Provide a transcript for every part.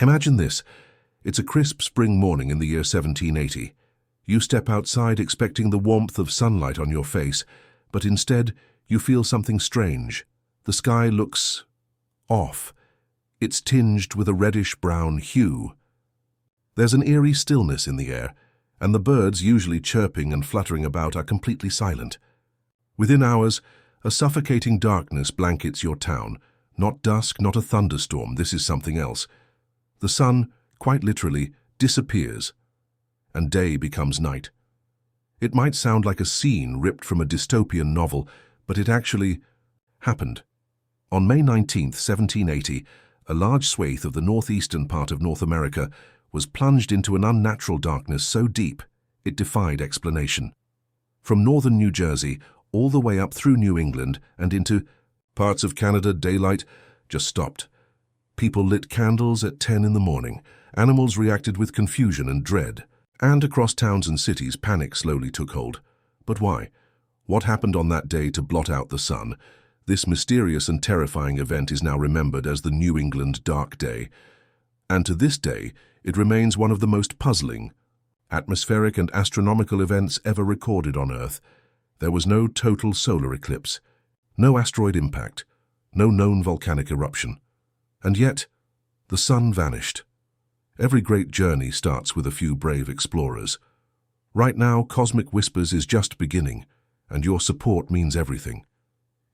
Imagine this. It's a crisp spring morning in the year 1780. You step outside expecting the warmth of sunlight on your face, but instead you feel something strange. The sky looks off. It's tinged with a reddish-brown hue. There's an eerie stillness in the air, and the birds, usually chirping and fluttering about, are completely silent. Within hours, a suffocating darkness blankets your town. Not dusk, not a thunderstorm, this is something else. The sun, quite literally, disappears, and day becomes night. It might sound like a scene ripped from a dystopian novel, but it actually happened. On May 19th, 1780, a large swathe of the northeastern part of North America was plunged into an unnatural darkness so deep it defied explanation. From northern New Jersey all the way up through New England and into parts of Canada, daylight just stopped. People lit candles at 10 in the morning. Animals reacted with confusion and dread. And across towns and cities, panic slowly took hold. But why? What happened on that day to blot out the sun? This mysterious and terrifying event is now remembered as the New England Dark Day. And to this day, it remains one of the most puzzling, atmospheric and astronomical events ever recorded on Earth. There was no total solar eclipse, no asteroid impact, no known volcanic eruption. And yet, the sun vanished. Every great journey starts with a few brave explorers. Right now, Cosmic Whispers is just beginning, and your support means everything.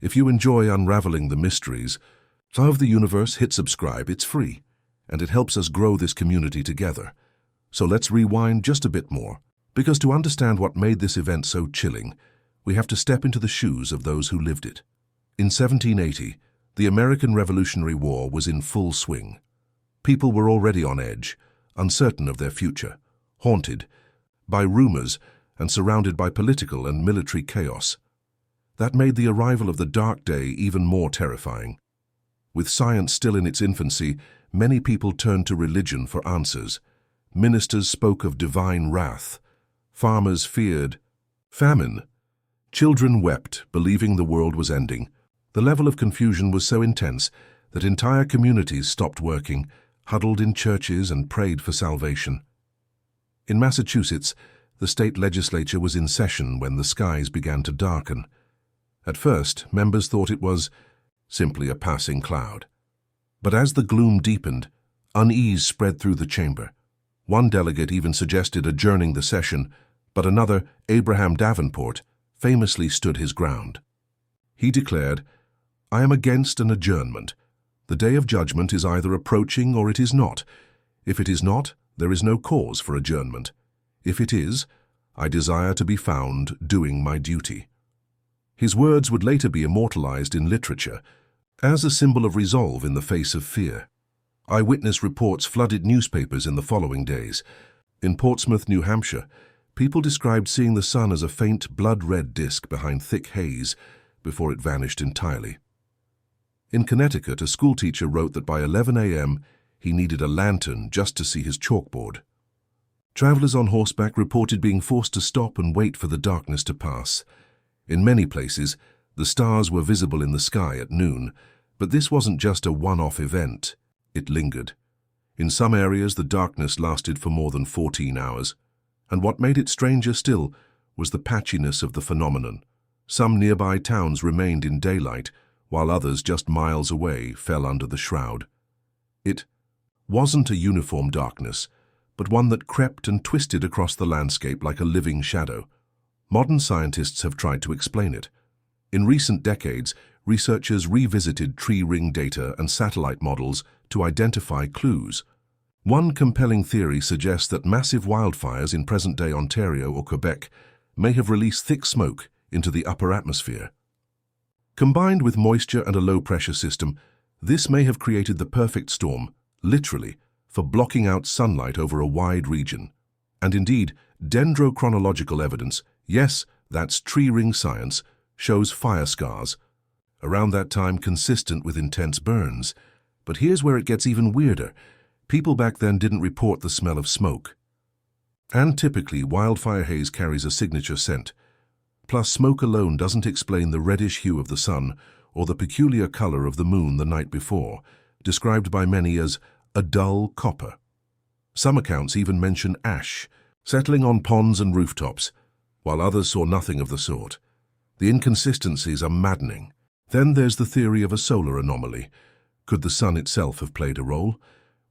If you enjoy unraveling the mysteries of the universe, hit subscribe. It's free, and it helps us grow this community together. So let's rewind just a bit more, because to understand what made this event so chilling, we have to step into the shoes of those who lived it. In 1780, the American Revolutionary War was in full swing. People were already on edge, uncertain of their future, haunted by rumors and surrounded by political and military chaos. That made the arrival of the Dark Day even more terrifying. With science still in its infancy, many people turned to religion for answers. Ministers spoke of divine wrath. Farmers feared famine. Children wept, believing the world was ending. The level of confusion was so intense that entire communities stopped working, huddled in churches and prayed for salvation. In Massachusetts, the state legislature was in session when the skies began to darken. At first, members thought it was simply a passing cloud. But as the gloom deepened, unease spread through the chamber. One delegate even suggested adjourning the session, but another, Abraham Davenport, famously stood his ground. He declared, "I am against an adjournment. The day of judgment is either approaching or it is not. If it is not, there is no cause for adjournment. If it is, I desire to be found doing my duty." His words would later be immortalized in literature as a symbol of resolve in the face of fear. Eyewitness reports flooded newspapers in the following days. In Portsmouth, New Hampshire, people described seeing the sun as a faint blood-red disk behind thick haze before it vanished entirely. In Connecticut, a schoolteacher wrote that by 11 a.m. he needed a lantern just to see his chalkboard. Travelers on horseback reported being forced to stop and wait for the darkness to pass. In many places, the stars were visible in the sky at noon, but this wasn't just a one-off event. It lingered. In some areas, the darkness lasted for more than 14 hours. And what made it stranger still was the patchiness of the phenomenon. Some nearby towns remained in daylight, while others just miles away fell under the shroud. It wasn't a uniform darkness, but one that crept and twisted across the landscape like a living shadow. Modern scientists have tried to explain it. In recent decades, researchers revisited tree ring data and satellite models to identify clues. One compelling theory suggests that massive wildfires in present-day Ontario or Quebec may have released thick smoke into the upper atmosphere. Combined with moisture and a low-pressure system, this may have created the perfect storm, literally, for blocking out sunlight over a wide region. And indeed, dendrochronological evidence, yes, that's tree ring science, shows fire scars, around that time consistent with intense burns. But here's where it gets even weirder. People back then didn't report the smell of smoke. And typically, wildfire haze carries a signature scent. Plus, smoke alone doesn't explain the reddish hue of the sun or the peculiar color of the moon the night before, described by many as a dull copper. Some accounts even mention ash, settling on ponds and rooftops, while others saw nothing of the sort. The inconsistencies are maddening. Then there's the theory of a solar anomaly. Could the sun itself have played a role?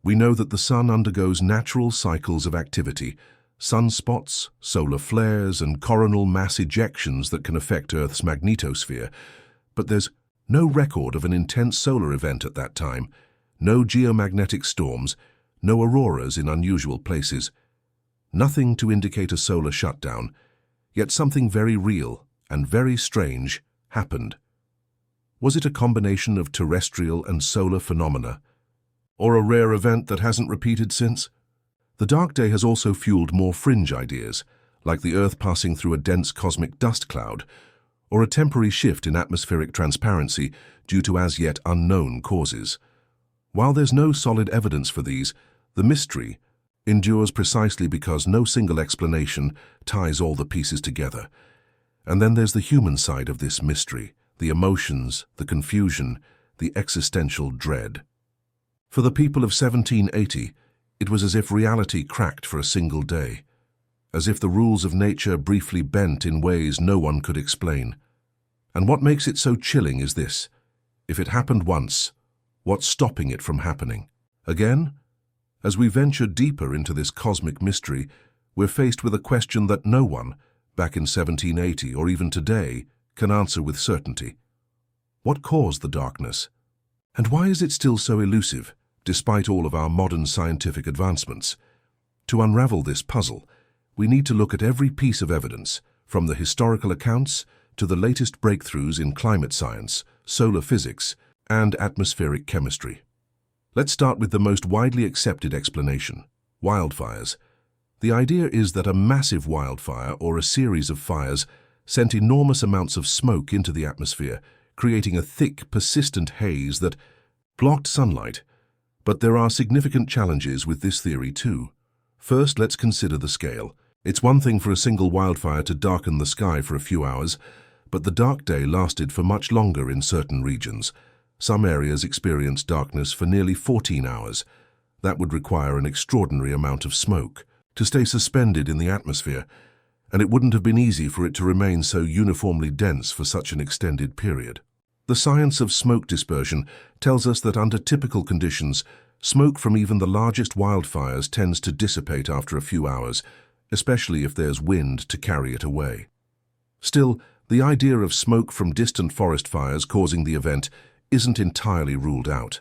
We know that the sun undergoes natural cycles of activity, sunspots, solar flares, and coronal mass ejections that can affect Earth's magnetosphere. But there's no record of an intense solar event at that time, no geomagnetic storms, no auroras in unusual places. Nothing to indicate a solar shutdown, yet something very real and very strange happened. Was it a combination of terrestrial and solar phenomena, or a rare event that hasn't repeated since? The dark day has also fueled more fringe ideas, like the Earth passing through a dense cosmic dust cloud, or a temporary shift in atmospheric transparency due to as yet unknown causes. While there's no solid evidence for these, the mystery endures precisely because no single explanation ties all the pieces together. And then there's the human side of this mystery, the emotions, the confusion, the existential dread. For the people of 1780, it was as if reality cracked for a single day, as if the rules of nature briefly bent in ways no one could explain. And what makes it so chilling is this: if it happened once, what's stopping it from happening again? As we venture deeper into this cosmic mystery, we're faced with a question that no one, back in 1780 or even today, can answer with certainty. What caused the darkness? And why is it still so elusive, despite all of our modern scientific advancements? To unravel this puzzle, we need to look at every piece of evidence, from the historical accounts to the latest breakthroughs in climate science, solar physics, and atmospheric chemistry. Let's start with the most widely accepted explanation: wildfires. The idea is that a massive wildfire or a series of fires sent enormous amounts of smoke into the atmosphere, creating a thick, persistent haze that blocked sunlight. But there are significant challenges with this theory too. First, let's consider the scale. It's one thing for a single wildfire to darken the sky for a few hours, but the dark day lasted for much longer in certain regions. Some areas experienced darkness for nearly 14 hours. That would require an extraordinary amount of smoke to stay suspended in the atmosphere, and it wouldn't have been easy for it to remain so uniformly dense for such an extended period. The science of smoke dispersion tells us that under typical conditions, smoke from even the largest wildfires tends to dissipate after a few hours, especially if there's wind to carry it away. Still, the idea of smoke from distant forest fires causing the event isn't entirely ruled out.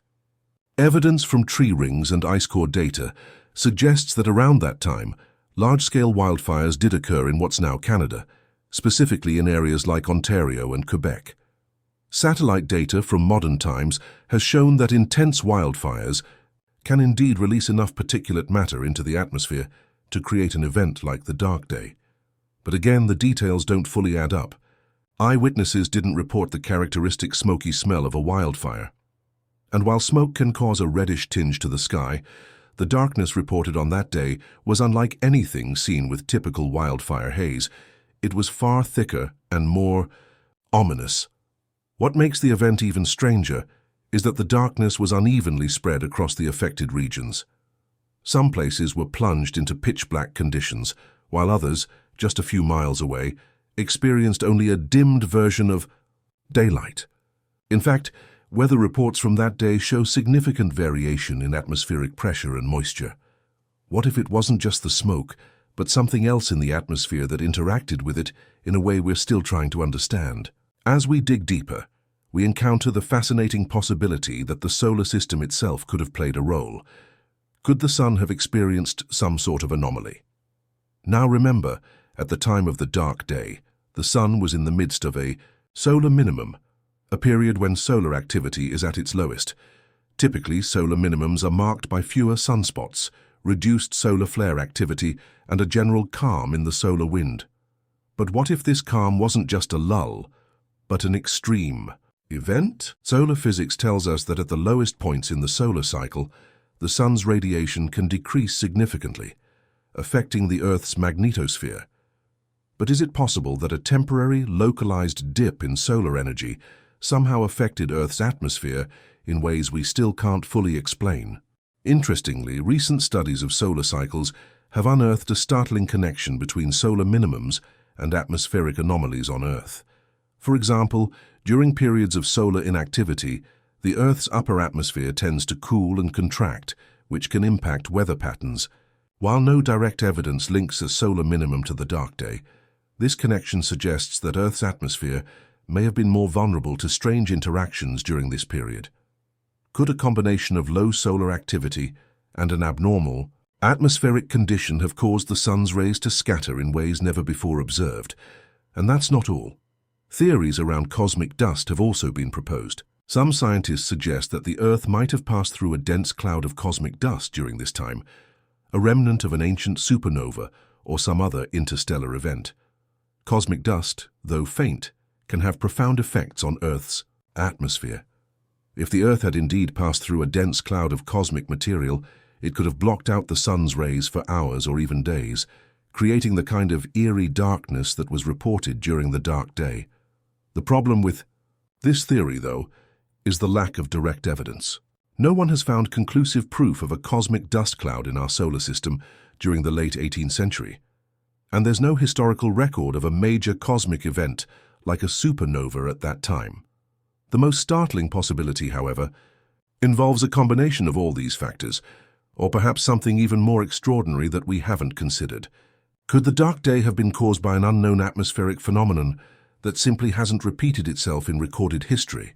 Evidence from tree rings and ice core data suggests that around that time, large-scale wildfires did occur in what's now Canada, specifically in areas like Ontario and Quebec. Satellite data from modern times has shown that intense wildfires can indeed release enough particulate matter into the atmosphere to create an event like the dark day. But again, the details don't fully add up. Eyewitnesses didn't report the characteristic smoky smell of a wildfire. And while smoke can cause a reddish tinge to the sky, the darkness reported on that day was unlike anything seen with typical wildfire haze. It was far thicker and more ominous. What makes the event even stranger is that the darkness was unevenly spread across the affected regions. Some places were plunged into pitch-black conditions, while others, just a few miles away, experienced only a dimmed version of daylight. In fact, weather reports from that day show significant variation in atmospheric pressure and moisture. What if it wasn't just the smoke, but something else in the atmosphere that interacted with it in a way we're still trying to understand? As we dig deeper, we encounter the fascinating possibility that the solar system itself could have played a role. Could the sun have experienced some sort of anomaly? Now remember, at the time of the dark day, the sun was in the midst of a solar minimum, a period when solar activity is at its lowest. Typically, solar minimums are marked by fewer sunspots, reduced solar flare activity, and a general calm in the solar wind. But what if this calm wasn't just a lull, but an extreme event? Solar physics tells us that at the lowest points in the solar cycle, the sun's radiation can decrease significantly, affecting the Earth's magnetosphere. But is it possible that a temporary, localized dip in solar energy somehow affected Earth's atmosphere in ways we still can't fully explain? Interestingly, recent studies of solar cycles have unearthed a startling connection between solar minimums and atmospheric anomalies on Earth. For example, during periods of solar inactivity, the Earth's upper atmosphere tends to cool and contract, which can impact weather patterns. While no direct evidence links a solar minimum to the dark day, this connection suggests that Earth's atmosphere may have been more vulnerable to strange interactions during this period. Could a combination of low solar activity and an abnormal atmospheric condition have caused the sun's rays to scatter in ways never before observed? And that's not all. Theories around cosmic dust have also been proposed. Some scientists suggest that the Earth might have passed through a dense cloud of cosmic dust during this time, a remnant of an ancient supernova or some other interstellar event. Cosmic dust, though faint, can have profound effects on Earth's atmosphere. If the Earth had indeed passed through a dense cloud of cosmic material, it could have blocked out the sun's rays for hours or even days, creating the kind of eerie darkness that was reported during the dark day. The problem with this theory, though, is the lack of direct evidence. No one has found conclusive proof of a cosmic dust cloud in our solar system during the late 18th century. And there's no historical record of a major cosmic event like a supernova at that time. The most startling possibility, however, involves a combination of all these factors, or perhaps something even more extraordinary that we haven't considered. Could the dark day have been caused by an unknown atmospheric phenomenon that simply hasn't repeated itself in recorded history?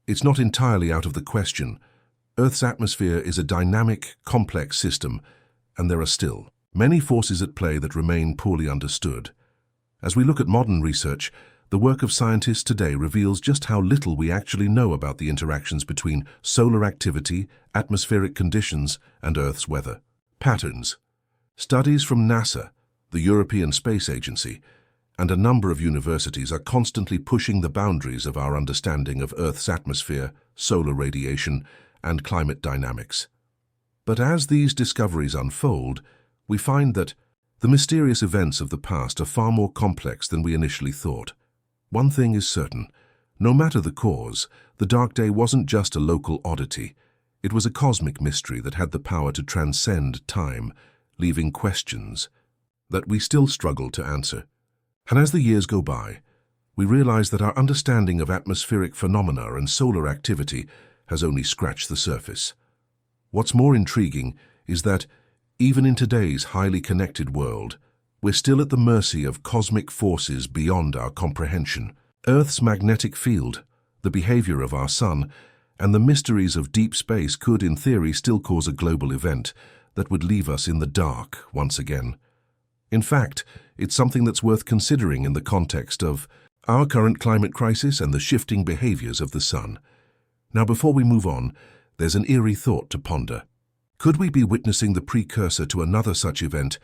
It's not entirely out of the question. Earth's atmosphere is a dynamic, complex system, and there are still many forces at play that remain poorly understood. As we look at modern research, the work of scientists today reveals just how little we actually know about the interactions between solar activity, atmospheric conditions, and Earth's weather patterns. Studies from NASA, the European Space Agency, and a number of universities are constantly pushing the boundaries of our understanding of Earth's atmosphere, solar radiation, and climate dynamics. But as these discoveries unfold, we find that the mysterious events of the past are far more complex than we initially thought. One thing is certain: no matter the cause, the dark day wasn't just a local oddity. It was a cosmic mystery that had the power to transcend time, leaving questions that we still struggle to answer. And as the years go by, we realize that our understanding of atmospheric phenomena and solar activity has only scratched the surface. What's more intriguing is that, even in today's highly connected world, we're still at the mercy of cosmic forces beyond our comprehension. Earth's magnetic field, the behavior of our sun, and the mysteries of deep space could, in theory, still cause a global event that would leave us in the dark once again. In fact, it's something that's worth considering in the context of our current climate crisis and the shifting behaviors of the sun. Now, before we move on, there's an eerie thought to ponder. Could we be witnessing the precursor to another such event,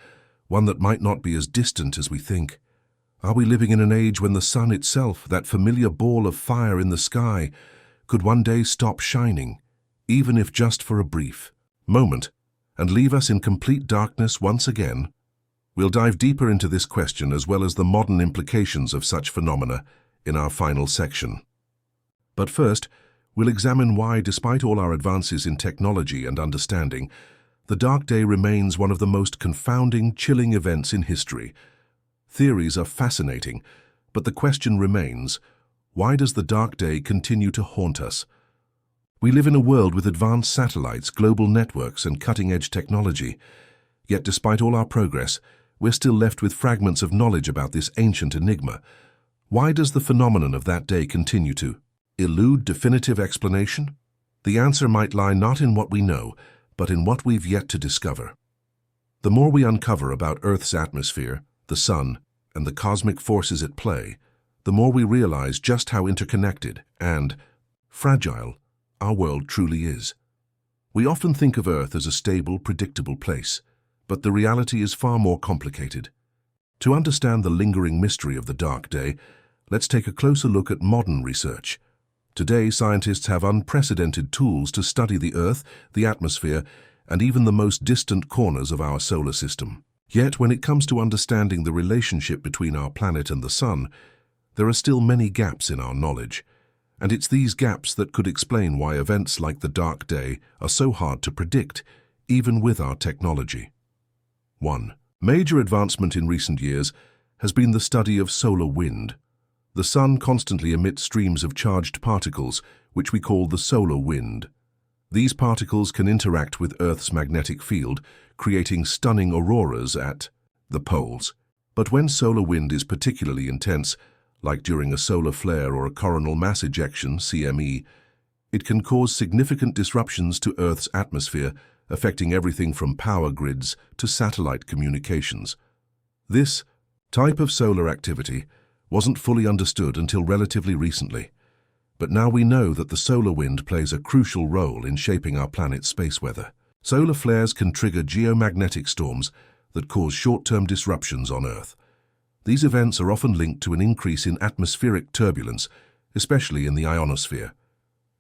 one that might not be as distant as we think? Are we living in an age when the sun itself, that familiar ball of fire in the sky, could one day stop shining, even if just for a brief moment, and leave us in complete darkness once again? We'll dive deeper into this question as well as the modern implications of such phenomena in our final section. But first, we'll examine why, despite all our advances in technology and understanding, the dark day remains one of the most confounding, chilling events in history. Theories are fascinating, but the question remains: why does the dark day continue to haunt us? We live in a world with advanced satellites, global networks, and cutting-edge technology. Yet despite all our progress, we're still left with fragments of knowledge about this ancient enigma. Why does the phenomenon of that day continue to elude definitive explanation? The answer might lie not in what we know, but in what we've yet to discover. The more we uncover about Earth's atmosphere, the sun, and the cosmic forces at play, the more we realize just how interconnected and fragile our world truly is. We often think of Earth as a stable, predictable place, but the reality is far more complicated. To understand the lingering mystery of the dark day, let's take a closer look at modern research. Today, scientists have unprecedented tools to study the Earth, the atmosphere, and even the most distant corners of our solar system. Yet, when it comes to understanding the relationship between our planet and the sun, there are still many gaps in our knowledge. And it's these gaps that could explain why events like the Dark Day are so hard to predict, even with our technology. 1. Major advancement in recent years has been the study of solar wind. The sun constantly emits streams of charged particles, which we call the solar wind. These particles can interact with Earth's magnetic field, creating stunning auroras at the poles. But when solar wind is particularly intense, like during a solar flare or a coronal mass ejection, CME, it can cause significant disruptions to Earth's atmosphere, affecting everything from power grids to satellite communications. This type of solar activity wasn't fully understood until relatively recently, but now we know that the solar wind plays a crucial role in shaping our planet's space weather. Solar flares can trigger geomagnetic storms that cause short-term disruptions on Earth. These events are often linked to an increase in atmospheric turbulence, especially in the ionosphere.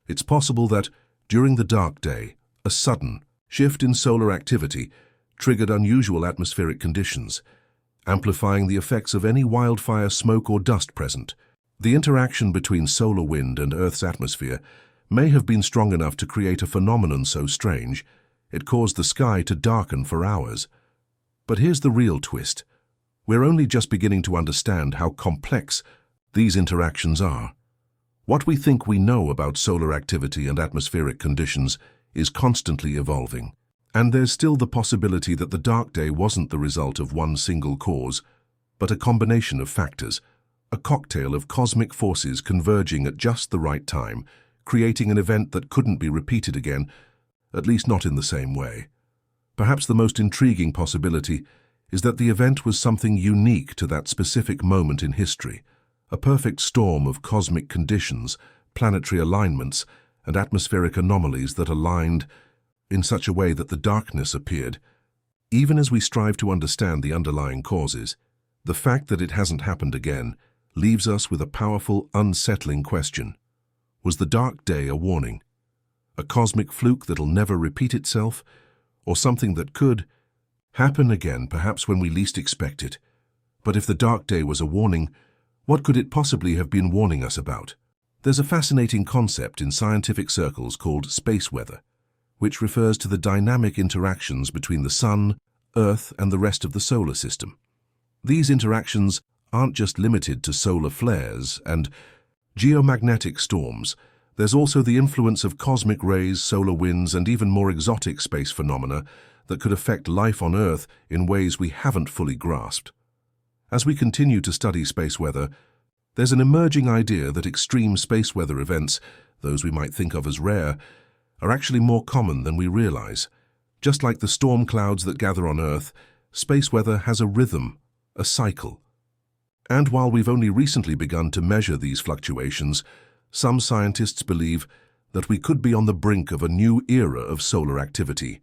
It's possible that, during the Dark Day, a sudden shift in solar activity triggered unusual atmospheric conditions, amplifying the effects of any wildfire smoke or dust present. The interaction between solar wind and Earth's atmosphere may have been strong enough to create a phenomenon so strange it caused the sky to darken for hours. But here's the real twist. We're only just beginning to understand how complex these interactions are. What we think we know about solar activity and atmospheric conditions is constantly evolving. And there's still the possibility that the Dark Day wasn't the result of one single cause, but a combination of factors, a cocktail of cosmic forces converging at just the right time, creating an event that couldn't be repeated again, at least not in the same way. Perhaps the most intriguing possibility is that the event was something unique to that specific moment in history, a perfect storm of cosmic conditions, planetary alignments, and atmospheric anomalies that aligned in such a way that the darkness appeared. Even as we strive to understand the underlying causes, the fact that it hasn't happened again leaves us with a powerful, unsettling question. Was the Dark Day a warning? A cosmic fluke that'll never repeat itself? Or something that could happen again, perhaps when we least expect it? But if the Dark Day was a warning, what could it possibly have been warning us about? There's a fascinating concept in scientific circles called space weather, which refers to the dynamic interactions between the Sun, Earth, and the rest of the solar system. These interactions aren't just limited to solar flares and geomagnetic storms. There's also the influence of cosmic rays, solar winds, and even more exotic space phenomena that could affect life on Earth in ways we haven't fully grasped. As we continue to study space weather, there's an emerging idea that extreme space weather events, those we might think of as rare, are actually more common than we realize. Just like the storm clouds that gather on Earth, space weather has a rhythm, a cycle. And while we've only recently begun to measure these fluctuations, some scientists believe that we could be on the brink of a new era of solar activity.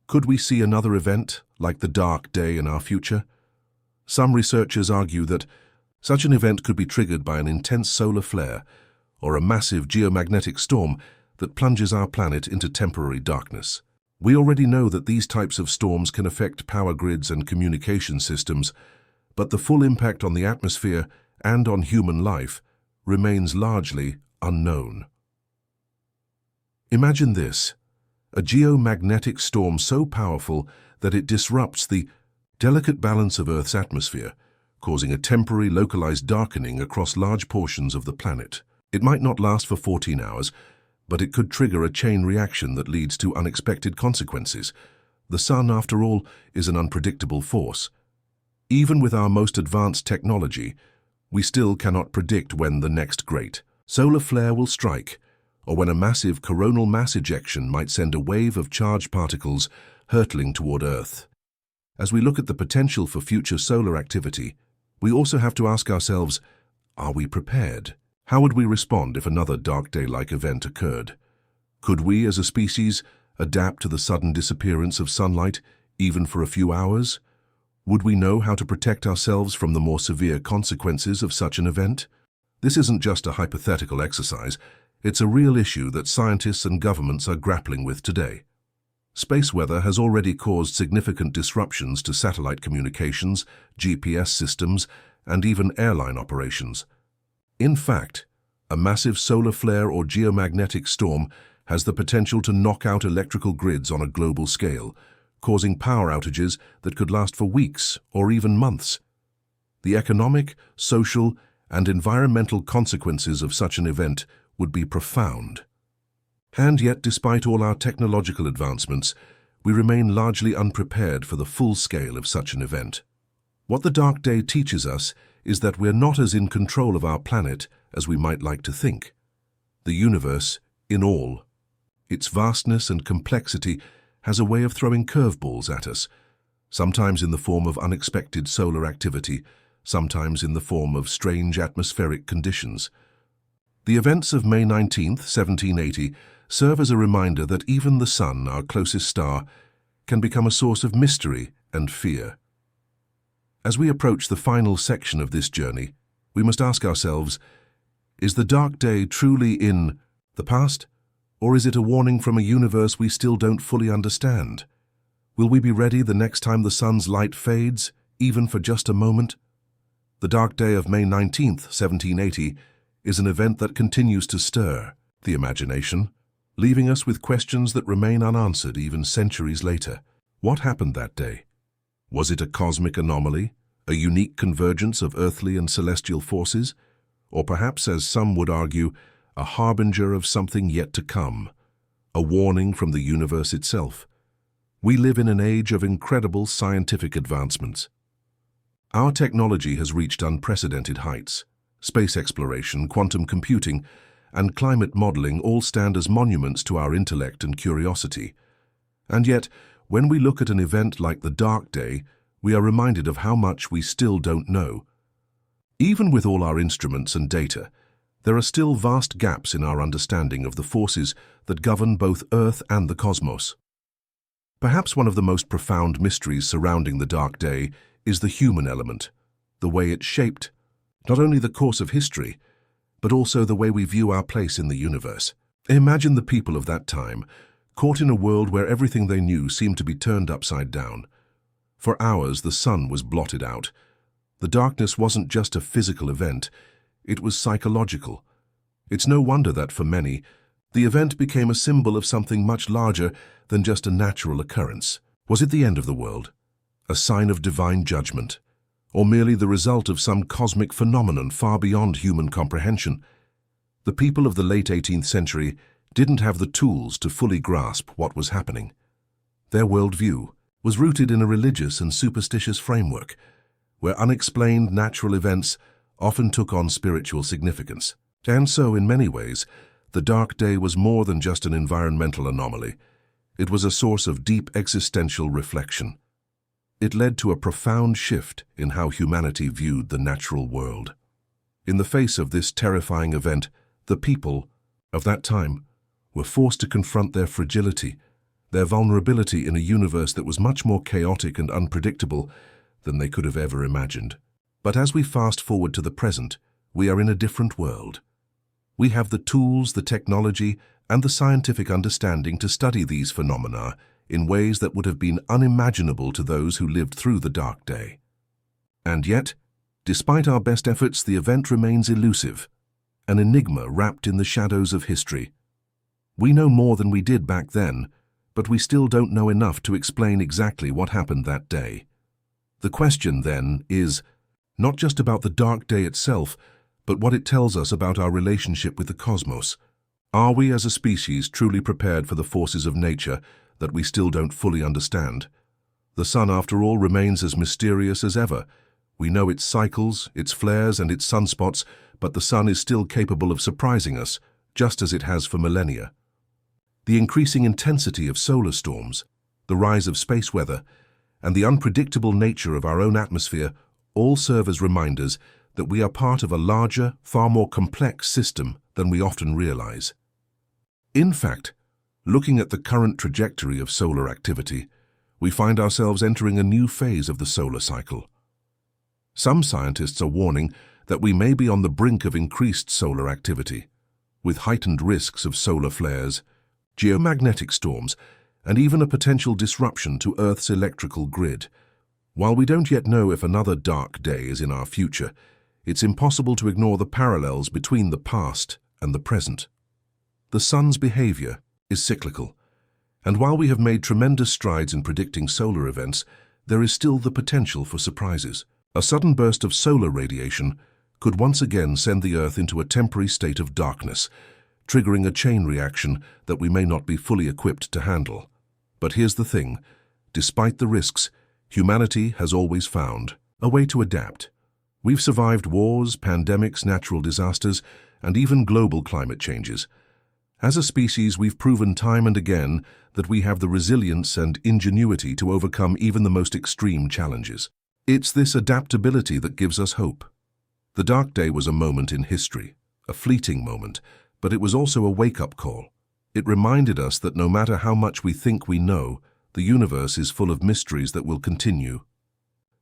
Could we see another event like the Dark Day in our future? Some researchers argue that such an event could be triggered by an intense solar flare or a massive geomagnetic storm that plunges our planet into temporary darkness. We already know that these types of storms can affect power grids and communication systems, but the full impact on the atmosphere and on human life remains largely unknown. Imagine this: a geomagnetic storm so powerful that it disrupts the delicate balance of Earth's atmosphere, causing a temporary localized darkening across large portions of the planet. It might not last for 14 hours, but it could trigger a chain reaction that leads to unexpected consequences. The Sun, after all, is an unpredictable force. Even with our most advanced technology, we still cannot predict when the next great solar flare will strike, or when a massive coronal mass ejection might send a wave of charged particles hurtling toward Earth. As we look at the potential for future solar activity, we also have to ask ourselves, are we prepared? How would we respond if another Dark Day-like event occurred? Could we, as a species, adapt to the sudden disappearance of sunlight, even for a few hours? Would we know how to protect ourselves from the more severe consequences of such an event? This isn't just a hypothetical exercise, it's a real issue that scientists and governments are grappling with today. Space weather has already caused significant disruptions to satellite communications, GPS systems, and even airline operations. In fact, A massive solar flare or geomagnetic storm has the potential to knock out electrical grids on a global scale, causing power outages that could last for weeks or even months. The economic, social, and environmental consequences of such an event would be profound. And yet, despite all our technological advancements, we remain largely unprepared for the full scale of such an event. What the Dark Day teaches us is that we're not as in control of our planet as we might like to think. The universe, in all, its vastness and complexity, has a way of throwing curveballs at us, sometimes in the form of unexpected solar activity, sometimes in the form of strange atmospheric conditions. The events of May 19th, 1780, serve as a reminder that even the Sun, our closest star, can become a source of mystery and fear. As we approach the final section of this journey, we must ask ourselves, is the Dark Day truly in the past, or is it a warning from a universe we still don't fully understand? Will we be ready the next time the Sun's light fades, even for just a moment? The Dark Day of May 19th, 1780, is an event that continues to stir the imagination, leaving us with questions that remain unanswered even centuries later. What happened that day? Was it a cosmic anomaly, a unique convergence of earthly and celestial forces, or perhaps, as some would argue, a harbinger of something yet to come, a warning from the universe itself? We live in an age of incredible scientific advancements. Our technology has reached unprecedented heights. Space exploration, quantum computing, and climate modeling all stand as monuments to our intellect and curiosity. And yet, when we look at an event like the Dark Day, we are reminded of how much we still don't know. Even with all our instruments and data, there are still vast gaps in our understanding of the forces that govern both Earth and the cosmos. Perhaps one of the most profound mysteries surrounding the Dark Day is the human element, the way it shaped not only the course of history, but also the way we view our place in the universe. Imagine the people of that time, caught in a world where everything they knew seemed to be turned upside down. For hours, the sun was blotted out. The darkness wasn't just a physical event, it was psychological. It's no wonder that for many, the event became a symbol of something much larger than just a natural occurrence. Was it the end of the world? A sign of divine judgment? Or merely the result of some cosmic phenomenon far beyond human comprehension? The people of the late 18th century didn't have the tools to fully grasp what was happening. Their worldview was rooted in a religious and superstitious framework, where unexplained natural events often took on spiritual significance. And so, in many ways, the Dark Day was more than just an environmental anomaly. It was a source of deep existential reflection. It led to a profound shift in how humanity viewed the natural world. In the face of this terrifying event, the people of that time were forced to confront their fragility, their vulnerability in a universe that was much more chaotic and unpredictable than they could have ever imagined. But as we fast forward to the present, we are in a different world. We have the tools, the technology, and the scientific understanding to study these phenomena in ways that would have been unimaginable to those who lived through the Dark Day. And yet, despite our best efforts, the event remains elusive, an enigma wrapped in the shadows of history. We know more than we did back then, but we still don't know enough to explain exactly what happened that day. The question, then, is not just about the Dark Day itself, but what it tells us about our relationship with the cosmos. Are we as a species truly prepared for the forces of nature that we still don't fully understand? The sun, after all, remains as mysterious as ever. We know its cycles, its flares, and its sunspots, but the sun is still capable of surprising us, just as it has for millennia. The increasing intensity of solar storms, the rise of space weather, and the unpredictable nature of our own atmosphere all serve as reminders that we are part of a larger, far more complex system than we often realize. In fact, looking at the current trajectory of solar activity, we find ourselves entering a new phase of the solar cycle. Some scientists are warning that we may be on the brink of increased solar activity, with heightened risks of solar flares, geomagnetic storms, and even a potential disruption to Earth's electrical grid. While we don't yet know if another dark day is in our future, it's impossible to ignore the parallels between the past and the present. The sun's behavior is cyclical, and while we have made tremendous strides in predicting solar events, there is still the potential for surprises. A sudden burst of solar radiation could once again send the Earth into a temporary state of darkness, triggering a chain reaction that we may not be fully equipped to handle. But here's the thing: despite the risks, humanity has always found a way to adapt. We've survived wars, pandemics, natural disasters, and even global climate changes. As a species, we've proven time and again that we have the resilience and ingenuity to overcome even the most extreme challenges. It's this adaptability that gives us hope. The Dark Day was a moment in history, a fleeting moment, but it was also a wake-up call. It reminded us that no matter how much we think we know, the universe is full of mysteries that will continue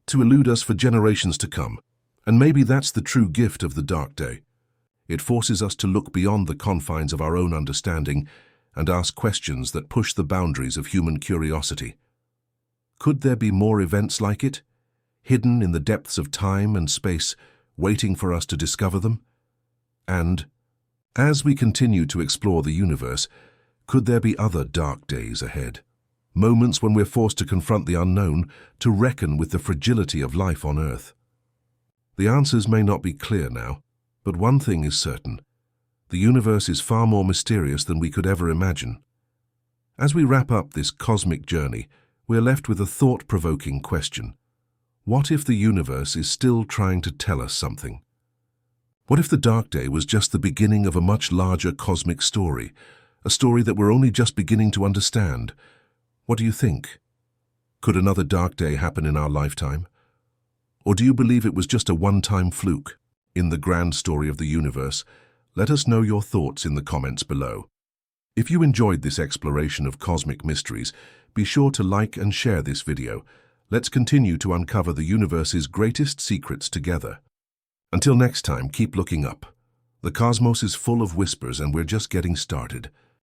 to elude us for generations to come. And maybe that's the true gift of the Dark Day. It forces us to look beyond the confines of our own understanding and ask questions that push the boundaries of human curiosity. Could there be more events like it, hidden in the depths of time and space, waiting for us to discover them? And, as we continue to explore the universe, could there be other dark days ahead? Moments when we're forced to confront the unknown, to reckon with the fragility of life on Earth. The answers may not be clear now, but one thing is certain: the universe is far more mysterious than we could ever imagine. As we wrap up this cosmic journey, we're left with a thought-provoking question. What if the universe is still trying to tell us something? What if the Dark Day was just the beginning of a much larger cosmic story, a story that we're only just beginning to understand? What do you think? Could another Dark Day happen in our lifetime? Or do you believe it was just a one-time fluke in the grand story of the universe? Let us know your thoughts in the comments below. If you enjoyed this exploration of cosmic mysteries, be sure to like and share this video. Let's continue to uncover the universe's greatest secrets together. Until next time, keep looking up. The cosmos is full of whispers, and we're just getting started.